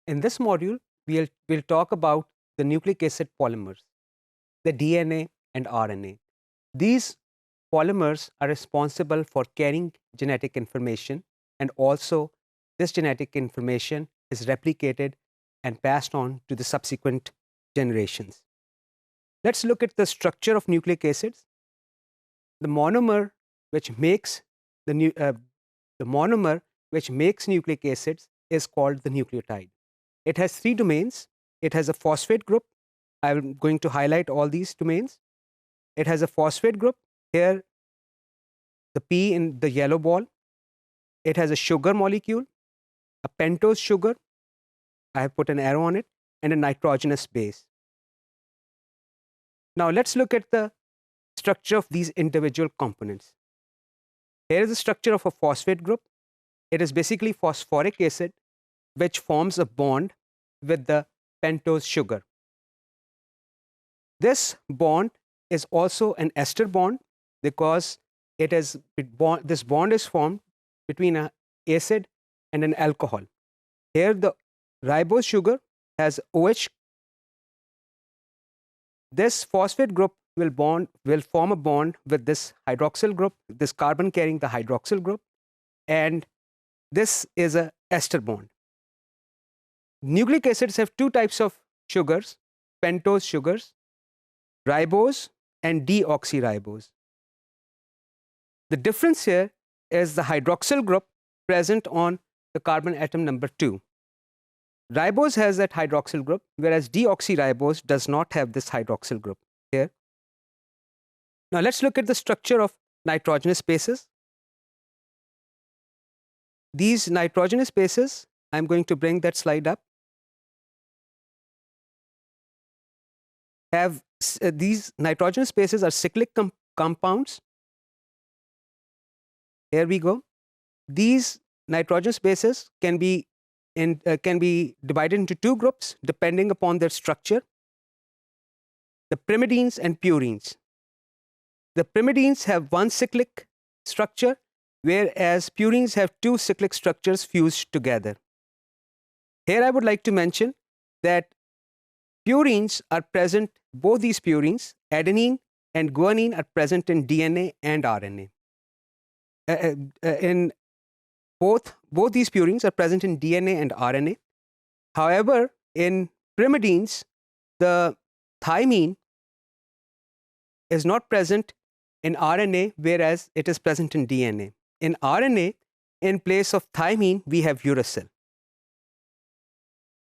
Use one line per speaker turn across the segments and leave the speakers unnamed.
In this module, we'll talk about the nucleic acid polymers, the DNA and RNA. These polymers are responsible for carrying genetic information, and also this genetic information is replicated and passed on to the subsequent generations. Let's look at the structure of nucleic acids. The monomer which makes nucleic acids is called the nucleotide. It has three domains. It has a phosphate group. I'm going to highlight all these domains. It has a phosphate group. Here, the P in the yellow ball. It has a sugar molecule, a pentose sugar. I have put an arrow on it, and a nitrogenous base. Now let's look at the structure of these individual components. Here is the structure of a phosphate group. It is basically phosphoric acid which forms a bond with the pentose sugar. This bond is also an ester bond because this bond is formed between an acid and an alcohol. Here the ribose sugar has OH. This phosphate group will form a bond with this hydroxyl group, this carbon carrying the hydroxyl group, and this is a ester bond. Nucleic acids have two types of sugars, pentose sugars, ribose and deoxyribose. The difference here is the hydroxyl group present on the carbon atom number 2. Ribose has that hydroxyl group, whereas deoxyribose does not have this hydroxyl group here. Now let's look at the structure of nitrogenous bases. These nitrogenous bases, I'm going to bring that slide up, these nitrogenous bases are cyclic compounds. Here we go. These nitrogenous bases can be divided into two groups depending upon their structure: the pyrimidines and purines. The pyrimidines have one cyclic structure, whereas purines have two cyclic structures fused together. Here I would like to mention that purines are present, both these purines, adenine and guanine, are present in DNA and RNA. In both these purines are present in DNA and RNA. However, in pyrimidines, the thymine is not present in RNA, whereas it is present in DNA. In RNA, in place of thymine, we have uracil.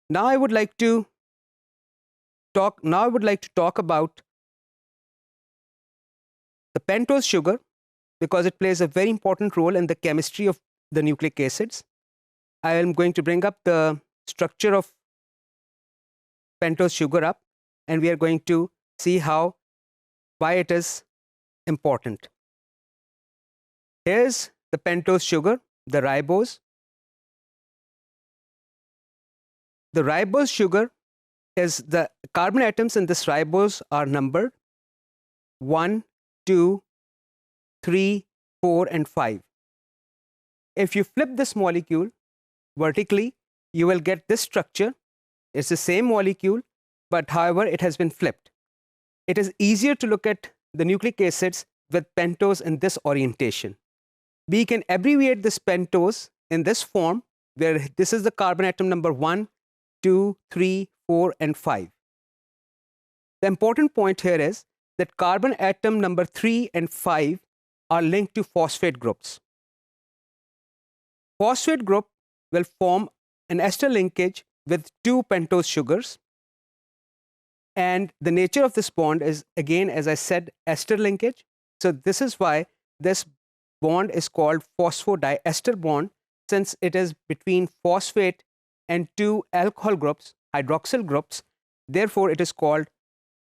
Now I would like to talk about the pentose sugar, because it plays a very important role in the chemistry of the nucleic acids. I am going to bring up the structure of pentose sugar up, and we are going to see why it is important. Here's the pentose sugar, the ribose. The ribose sugar is the carbon atoms in this ribose are numbered 1, 2, 3, 4, and 5. If you flip this molecule vertically, you will get this structure. It's the same molecule, but however, it has been flipped. It is easier to look at the nucleic acids with pentose in this orientation. We can abbreviate this pentose in this form, where this is the carbon atom number 1, 2, 3, 4, and 5. The important point here is that carbon atom number 3 and 5 are linked to phosphate groups. Phosphate group will form an ester linkage with two pentose sugars, and the nature of this bond is, again, as I said, ester linkage. So this is why this bond is called phosphodiester bond, since it is between phosphate and two alcohol groups, hydroxyl groups. Therefore, it is called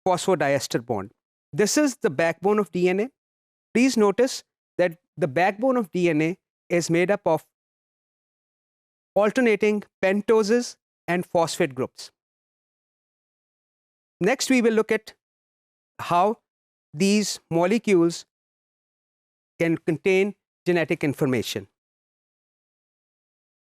phosphodiester bond. This is the backbone of DNA. Please notice that the backbone of DNA is made up of alternating pentoses and phosphate groups. Next, we will look at how these molecules can contain genetic information.